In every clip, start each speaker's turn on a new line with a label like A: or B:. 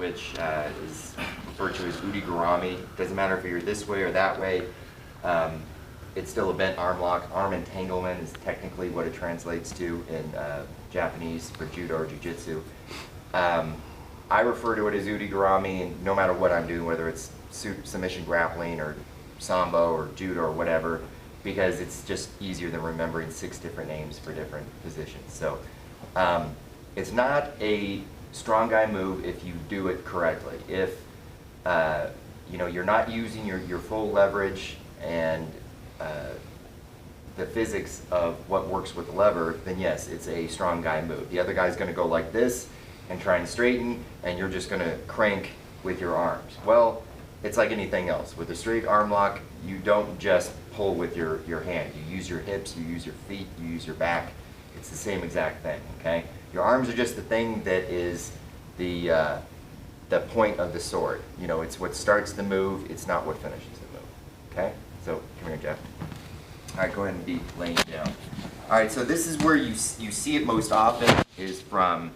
A: which is referred to as Ude Garami. Doesn't matter if you're this way or that way. It's still a bent arm lock. Arm entanglement is technically what it translates to in Japanese for judo or jiu-jitsu. I refer to it as Ude Garami, and no matter what I'm doing, whether it's submission grappling or sambo or judo or whatever, because it's just easier than remembering 6 different names for different positions. So it's not a strong guy move if you do it correctly. If you know, you're not using your full leverage and the physics of what works with the lever, then yes, it's a strong guy move. The other guy's going to go like this and try and straighten, and you're just going to crank with your arms. Well, it's like anything else. With a straight arm lock, you don't just pull with your hand. You use your hips, you use your feet, you use your back. It's the same exact thing, okay? Your arms are just the thing that is the point of the sword. You know, it's what starts the move, it's not what finishes the move, okay? So, come here, Jeff. All right, go ahead and be laying down. All right, so this is where you see it most often, is from,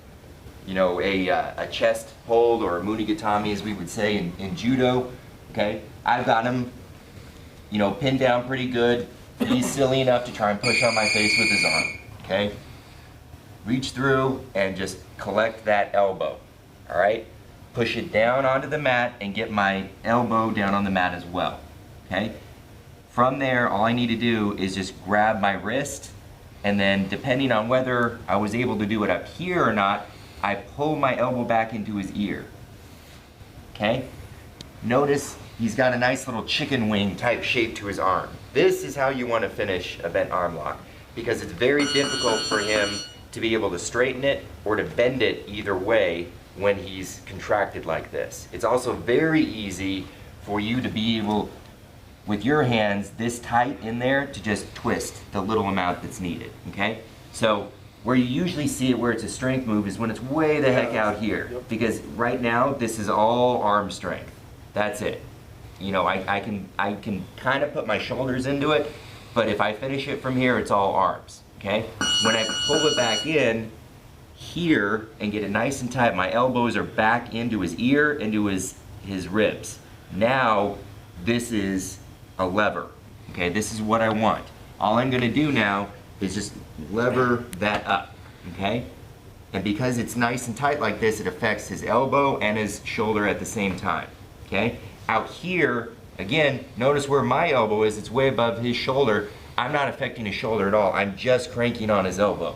A: you know, a chest hold, or a munigatami, as we would say in judo, okay? I've got him, you know, pinned down pretty good. He's silly enough to try and push on my face with his arm, okay? Reach through and just collect that elbow, all right? Push it down onto the mat and get my elbow down on the mat as well, okay? From there, all I need to do is just grab my wrist, and then depending on whether I was able to do it up here or not, I pull my elbow back into his ear, okay? Notice he's got a nice little chicken wing type shape to his arm. This is how you want to finish a bent arm lock, because it's very difficult for him to be able to straighten it or to bend it either way when he's contracted like this. It's also very easy for you to be able, with your hands this tight in there, to just twist the little amount that's needed, okay? So where you usually see it where it's a strength move is when it's way the heck out here, because right now this is all arm strength. That's it. You know, I can kind of put my shoulders into it, but if I finish it from here, it's all arms, okay? When I pull it back in here and get it nice and tight, my elbows are back into his ear, into his ribs. Now this is a lever, okay? This is what I want. All I'm gonna do now is just lever that up, okay? And because it's nice and tight like this, it affects his elbow and his shoulder at the same time, okay? Out here, again, notice where my elbow is, it's way above his shoulder. I'm not affecting his shoulder at all. I'm just cranking on his elbow,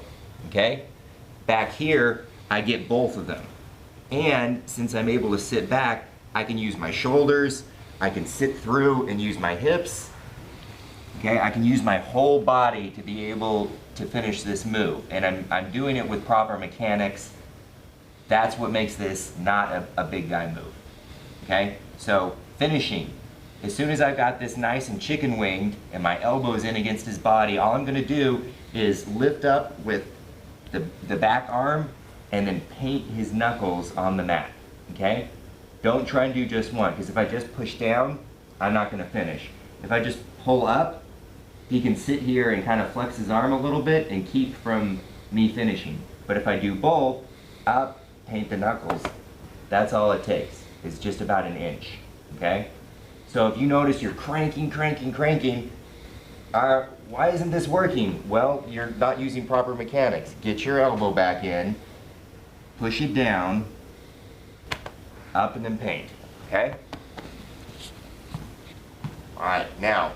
A: okay? Back here, I get both of them. And since I'm able to sit back, I can use my shoulders, I can sit through and use my hips, okay? I can use my whole body to be able to finish this move. And I'm doing it with proper mechanics. That's what makes this not a big guy move, okay? So finishing, as soon as I've got this nice and chicken winged and my elbow's in against his body, all I'm gonna do is lift up with the back arm and then paint his knuckles on the mat, okay? Don't try and do just one, because if I just push down, I'm not gonna finish. If I just pull up, he can sit here and kind of flex his arm a little bit and keep from me finishing. But if I do both, up, paint the knuckles, that's all it takes. It's just about an inch, okay? So if you notice you're cranking, why isn't this working? Well, you're not using proper mechanics. Get your elbow back in, push it down, up, and then paint, okay? All right, now,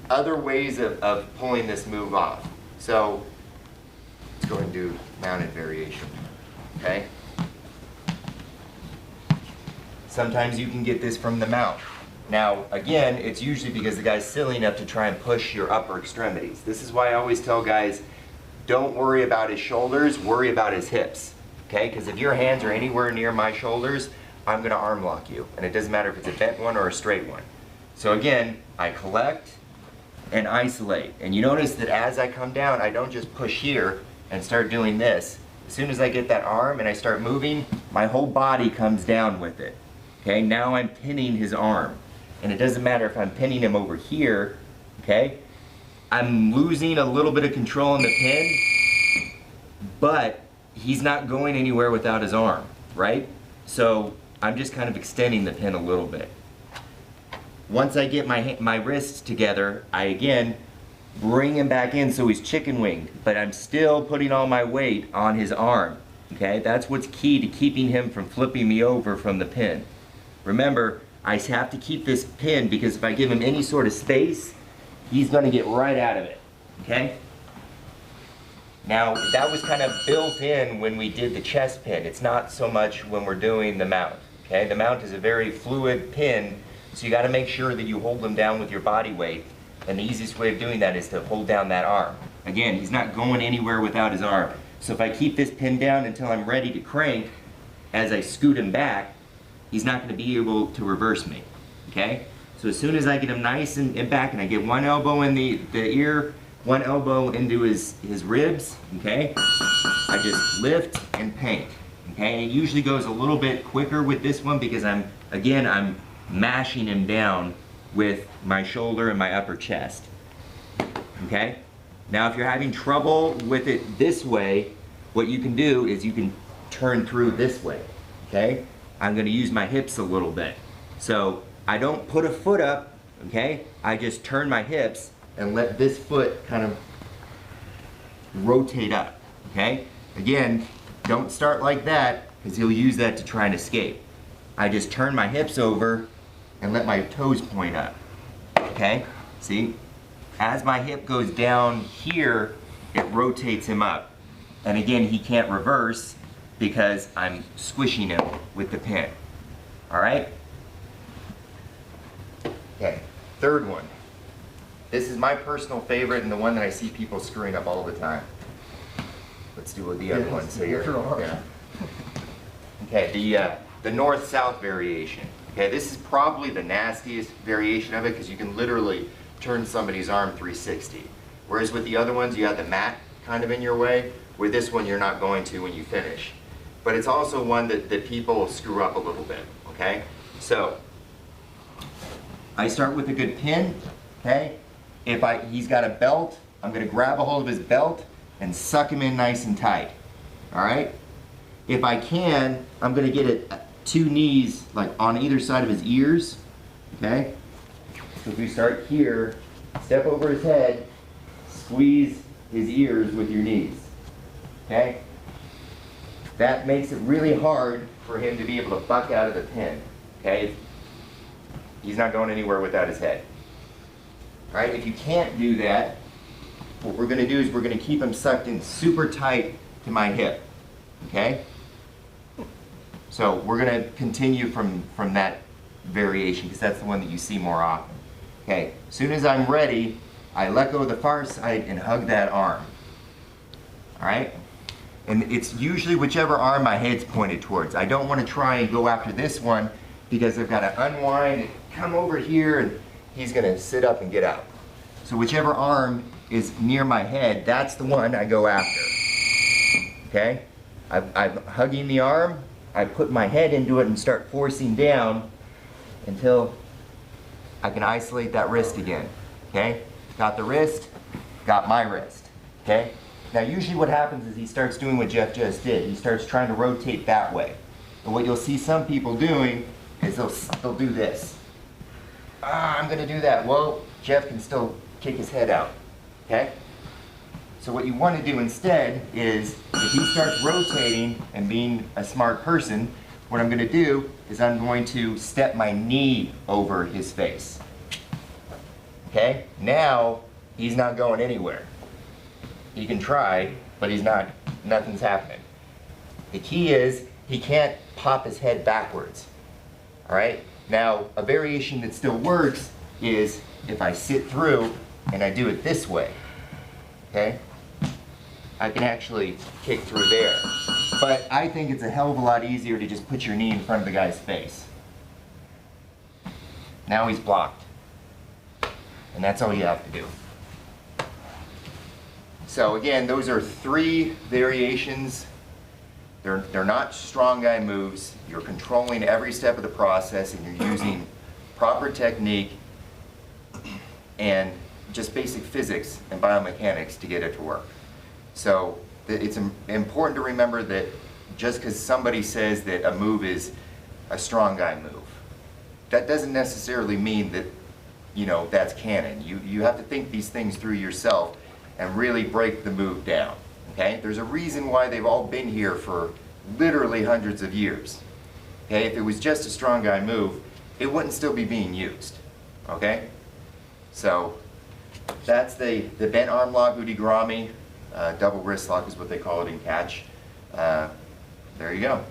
A: other ways of pulling this move off. So, let's go ahead and do mounted variation, okay? Sometimes you can get this from the mount. Now, again, it's usually because the guy's silly enough to try and push your upper extremities. This is why I always tell guys, don't worry about his shoulders, worry about his hips, okay? Because if your hands are anywhere near my shoulders, I'm gonna arm lock you. And it doesn't matter if it's a bent one or a straight one. So again, I collect and isolate. And you notice that as I come down, I don't just push here and start doing this. As soon as I get that arm and I start moving, my whole body comes down with it. Okay, now I'm pinning his arm. And it doesn't matter if I'm pinning him over here, okay? I'm losing a little bit of control in the pin, but he's not going anywhere without his arm, right? So I'm just kind of extending the pin a little bit. Once I get my wrists together, I again bring him back in so he's chicken winged, but I'm still putting all my weight on his arm. Okay, that's what's key to keeping him from flipping me over from the pin. Remember, I have to keep this pin because if I give him any sort of space, he's going to get right out of it. Okay? Now, that was kind of built in when we did the chest pin. It's not so much when we're doing the mount. Okay? The mount is a very fluid pin, so you got to make sure that you hold them down with your body weight. And the easiest way of doing that is to hold down that arm. Again, he's not going anywhere without his arm. So if I keep this pin down until I'm ready to crank, as I scoot him back, he's not going to be able to reverse me. Okay? So as soon as I get him nice and back, and I get one elbow in the ear, one elbow into his ribs, okay? I just lift and paint. Okay? And it usually goes a little bit quicker with this one because I'm mashing him down with my shoulder and my upper chest. Okay? Now if you're having trouble with it this way, what you can do is you can turn through this way. Okay? I'm going to use my hips a little bit. So I don't put a foot up, okay? I just turn my hips and let this foot kind of rotate up, okay? Again, don't start like that because he'll use that to try and escape. I just turn my hips over and let my toes point up, okay? See? As my hip goes down here, it rotates him up. And again, he can't reverse because I'm squishing him with the pin. All right? Okay, third one. This is my personal favorite and the one that I see people screwing up all the time. Let's do the other one. So yeah. Okay, the north-south variation. Okay, this is probably the nastiest variation of it because you can literally turn somebody's arm 360. Whereas with the other ones, you have the mat kind of in your way. With this one, you're not going to when you finish. But it's also one that people screw up a little bit, okay? So, I start with a good pin, okay? If he's got a belt, I'm gonna grab a hold of his belt and suck him in nice and tight, all right? If I can, I'm gonna get two knees like on either side of his ears, okay? So if we start here, step over his head, squeeze his ears with your knees, okay? That makes it really hard for him to be able to buck out of the pin, okay? He's not going anywhere without his head. All right, if you can't do that, what we're gonna do is we're gonna keep him sucked in super tight to my hip, okay? So we're gonna continue from that variation because that's the one that you see more often. Okay, as soon as I'm ready, I let go of the far side and hug that arm, all right? And it's usually whichever arm my head's pointed towards. I don't want to try and go after this one because I've got to unwind and come over here and he's going to sit up and get out. So whichever arm is near my head, that's the one I go after. Okay? I'm hugging the arm, I put my head into it and start forcing down until I can isolate that wrist again. Okay? Got the wrist, got my wrist. Okay? Now usually what happens is he starts doing what Jeff just did. He starts trying to rotate that way. And what you'll see some people doing is they'll do this. I'm going to do that. Well, Jeff can still kick his head out. Okay? So what you want to do instead is, if he starts rotating and being a smart person, what I'm going to do is I'm going to step my knee over his face. Okay? Now, he's not going anywhere. He can try, but nothing's happening. The key is, he can't pop his head backwards. All right? Now, a variation that still works is if I sit through and I do it this way. Okay? I can actually kick through there. But I think it's a hell of a lot easier to just put your knee in front of the guy's face. Now he's blocked. And that's all you have to do. So again, those are 3 variations. They're not strong guy moves. You're controlling every step of the process and you're using proper technique and just basic physics and biomechanics to get it to work. So it's important to remember that just because somebody says that a move is a strong guy move. That doesn't necessarily mean that, you know, that's canon. You have to think these things through yourself and really break the move down. Okay? There's a reason why they've all been here for literally hundreds of years. Okay? If it was just a strong guy move, it wouldn't still be being used. Okay? So that's the bent arm lock, Ude Garami. Double wrist lock is what they call it in catch. There you go.